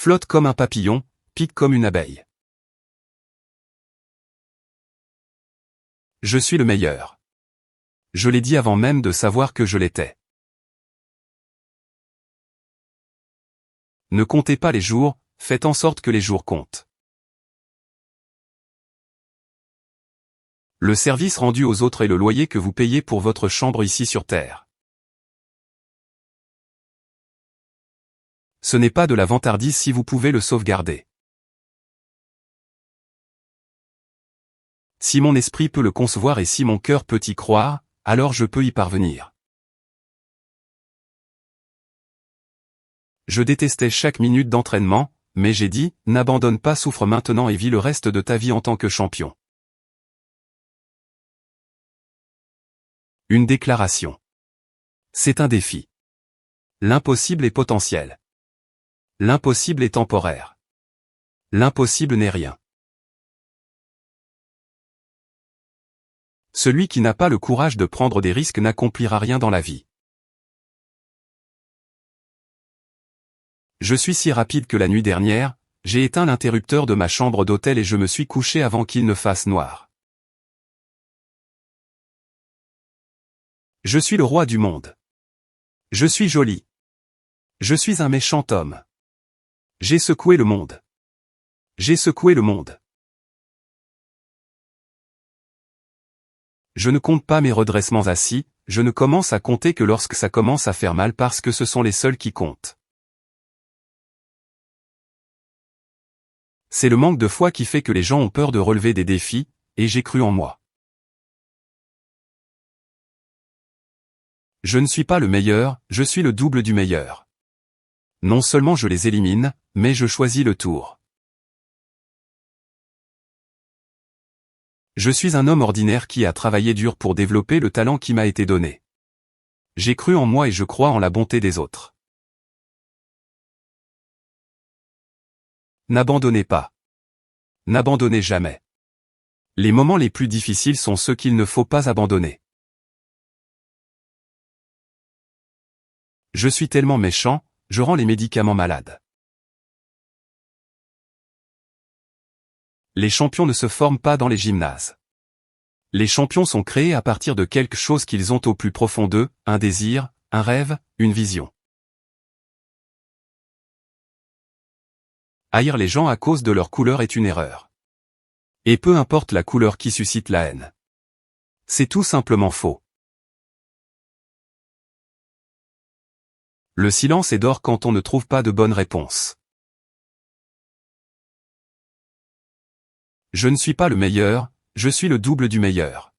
Flotte comme un papillon, pique comme une abeille. Je suis le meilleur. Je l'ai dit avant même de savoir que je l'étais. Ne comptez pas les jours, faites en sorte que les jours comptent. Le service rendu aux autres est le loyer que vous payez pour votre chambre ici sur Terre. Ce n'est pas de la vantardise si vous pouvez le sauvegarder. Si mon esprit peut le concevoir et si mon cœur peut y croire, alors je peux y parvenir. Je détestais chaque minute d'entraînement, mais j'ai dit, n'abandonne pas, souffre maintenant et vis le reste de ta vie en tant que champion. Une déclaration. C'est un défi. L'impossible est potentiel. L'impossible est temporaire. L'impossible n'est rien. Celui qui n'a pas le courage de prendre des risques n'accomplira rien dans la vie. Je suis si rapide que la nuit dernière, j'ai éteint l'interrupteur de ma chambre d'hôtel et je me suis couché avant qu'il ne fasse noir. Je suis le roi du monde. Je suis joli. Je suis un méchant homme. J'ai secoué le monde. J'ai secoué le monde. Je ne compte pas mes redressements assis, je ne commence à compter que lorsque ça commence à faire mal parce que ce sont les seuls qui comptent. C'est le manque de foi qui fait que les gens ont peur de relever des défis, et j'ai cru en moi. Je ne suis pas le meilleur, je suis le double du meilleur. Non seulement je les élimine, mais je choisis le tour. Je suis un homme ordinaire qui a travaillé dur pour développer le talent qui m'a été donné. J'ai cru en moi et je crois en la bonté des autres. N'abandonnez pas. N'abandonnez jamais. Les moments les plus difficiles sont ceux qu'il ne faut pas abandonner. Je suis tellement méchant, je rends les médicaments malades. Les champions ne se forment pas dans les gymnases. Les champions sont créés à partir de quelque chose qu'ils ont au plus profond d'eux, un désir, un rêve, une vision. Haïr les gens à cause de leur couleur est une erreur. Et peu importe la couleur qui suscite la haine. C'est tout simplement faux. Le silence est d'or quand on ne trouve pas de bonne réponse. Je ne suis pas le meilleur, je suis le double du meilleur.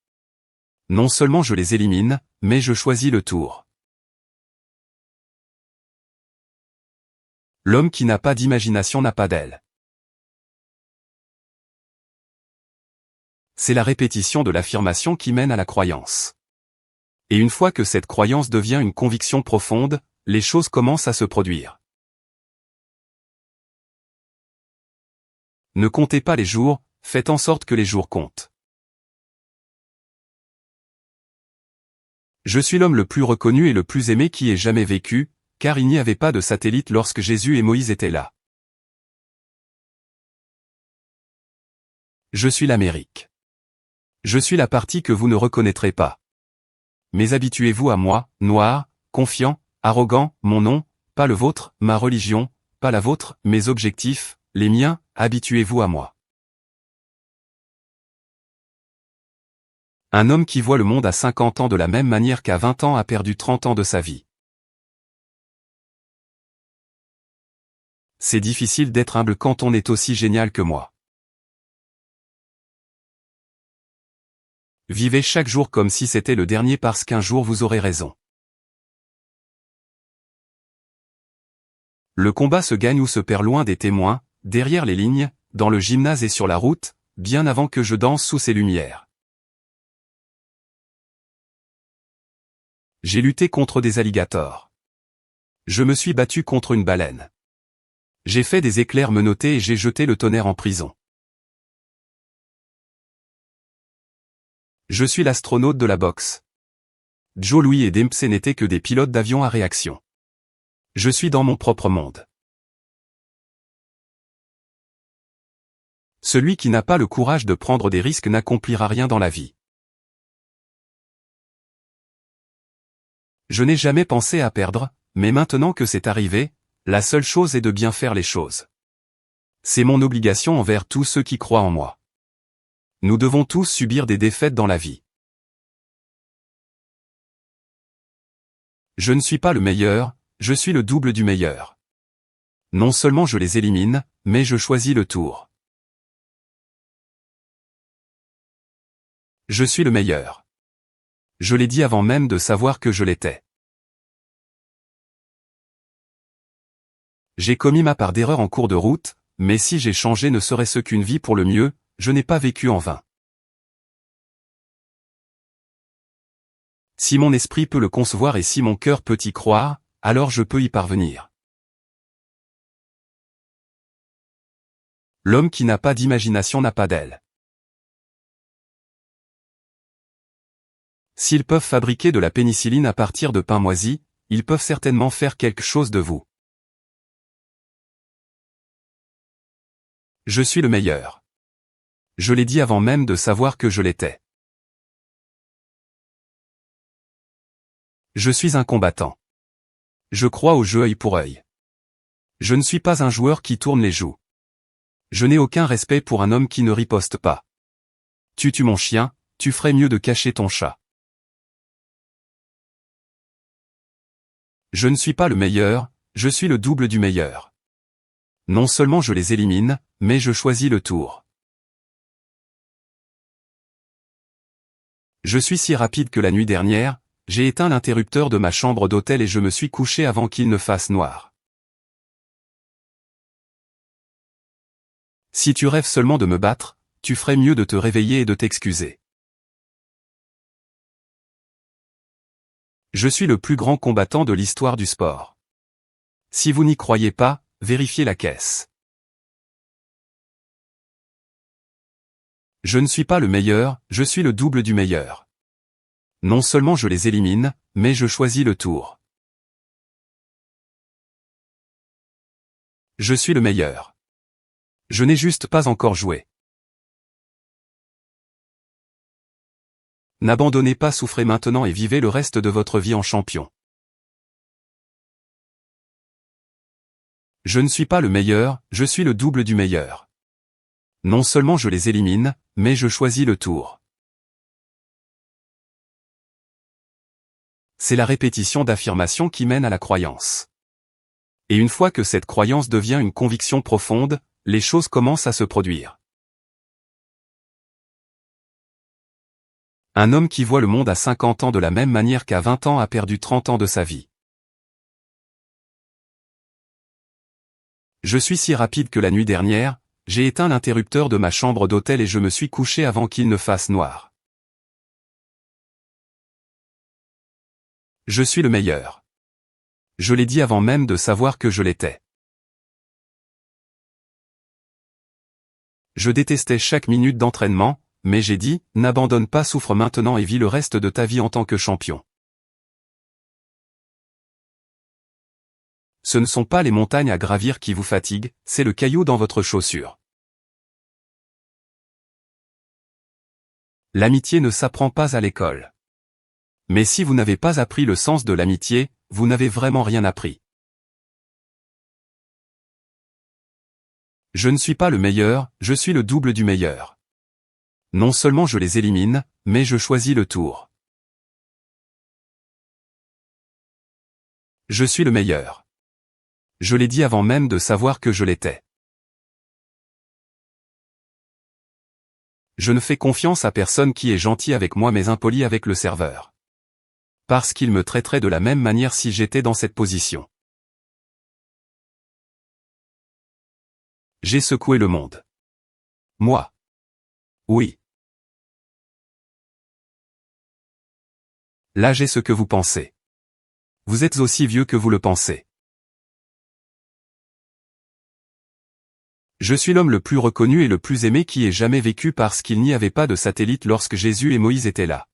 Non seulement je les élimine, mais je choisis le tour. L'homme qui n'a pas d'imagination n'a pas d'aile. C'est la répétition de l'affirmation qui mène à la croyance. Et une fois que cette croyance devient une conviction profonde, les choses commencent à se produire. Ne comptez pas les jours, faites en sorte que les jours comptent. Je suis l'homme le plus reconnu et le plus aimé qui ait jamais vécu, car il n'y avait pas de satellite lorsque Jésus et Moïse étaient là. Je suis l'Amérique. Je suis la partie que vous ne reconnaîtrez pas. Mais habituez-vous à moi, noir, confiant, arrogant, mon nom, pas le vôtre, ma religion, pas la vôtre, mes objectifs, les miens, habituez-vous à moi. Un homme qui voit le monde à 50 ans de la même manière qu'à 20 ans a perdu 30 ans de sa vie. C'est difficile d'être humble quand on est aussi génial que moi. Vivez chaque jour comme si c'était le dernier parce qu'un jour vous aurez raison. Le combat se gagne ou se perd loin des témoins, derrière les lignes, dans le gymnase et sur la route, bien avant que je danse sous ces lumières. J'ai lutté contre des alligators. Je me suis battu contre une baleine. J'ai fait des éclairs menottés et j'ai jeté le tonnerre en prison. Je suis l'astronaute de la boxe. Joe Louis et Dempsey n'étaient que des pilotes d'avion à réaction. Je suis dans mon propre monde. Celui qui n'a pas le courage de prendre des risques n'accomplira rien dans la vie. Je n'ai jamais pensé à perdre, mais maintenant que c'est arrivé, la seule chose est de bien faire les choses. C'est mon obligation envers tous ceux qui croient en moi. Nous devons tous subir des défaites dans la vie. Je ne suis pas le meilleur, je suis le double du meilleur. Non seulement je les élimine, mais je choisis le tour. Je suis le meilleur. Je l'ai dit avant même de savoir que je l'étais. J'ai commis ma part d'erreur en cours de route, mais si j'ai changé ne serait-ce qu'une vie pour le mieux, je n'ai pas vécu en vain. Si mon esprit peut le concevoir et si mon cœur peut y croire, alors je peux y parvenir. L'homme qui n'a pas d'imagination n'a pas d'aile. S'ils peuvent fabriquer de la pénicilline à partir de pain moisi, ils peuvent certainement faire quelque chose de vous. Je suis le meilleur. Je l'ai dit avant même de savoir que je l'étais. Je suis un combattant. Je crois au jeu œil pour œil. Je ne suis pas un joueur qui tourne les joues. Je n'ai aucun respect pour un homme qui ne riposte pas. Tu tues mon chien, tu ferais mieux de cacher ton chat. Je ne suis pas le meilleur, je suis le double du meilleur. Non seulement je les élimine, mais je choisis le tour. Je suis si rapide que la nuit dernière, j'ai éteint l'interrupteur de ma chambre d'hôtel et je me suis couché avant qu'il ne fasse noir. Si tu rêves seulement de me battre, tu ferais mieux de te réveiller et de t'excuser. Je suis le plus grand combattant de l'histoire du sport. Si vous n'y croyez pas, vérifiez la caisse. Je ne suis pas le meilleur, je suis le double du meilleur. Non seulement je les élimine, mais je choisis le tour. Je suis le meilleur. Je n'ai juste pas encore joué. N'abandonnez pas, souffrez maintenant et vivez le reste de votre vie en champion. Je ne suis pas le meilleur, je suis le double du meilleur. Non seulement je les élimine, mais je choisis le tour. C'est la répétition d'affirmations qui mène à la croyance. Et une fois que cette croyance devient une conviction profonde, les choses commencent à se produire. Un homme qui voit le monde à 50 ans de la même manière qu'à 20 ans a perdu 30 ans de sa vie. Je suis si rapide que la nuit dernière, j'ai éteint l'interrupteur de ma chambre d'hôtel et je me suis couché avant qu'il ne fasse noir. Je suis le meilleur. Je l'ai dit avant même de savoir que je l'étais. Je détestais chaque minute d'entraînement, mais j'ai dit, n'abandonne pas, souffre maintenant et vis le reste de ta vie en tant que champion. Ce ne sont pas les montagnes à gravir qui vous fatiguent, c'est le caillou dans votre chaussure. L'amitié ne s'apprend pas à l'école. Mais si vous n'avez pas appris le sens de l'amitié, vous n'avez vraiment rien appris. Je ne suis pas le meilleur, je suis le double du meilleur. Non seulement je les élimine, mais je choisis le tour. Je suis le meilleur. Je l'ai dit avant même de savoir que je l'étais. Je ne fais confiance à personne qui est gentil avec moi mais impoli avec le serveur. Parce qu'il me traiterait de la même manière si j'étais dans cette position. J'ai secoué le monde. Moi. Oui. Là j'ai ce que vous pensez. Vous êtes aussi vieux que vous le pensez. Je suis l'homme le plus reconnu et le plus aimé qui ait jamais vécu parce qu'il n'y avait pas de satellite lorsque Jésus et Moïse étaient là.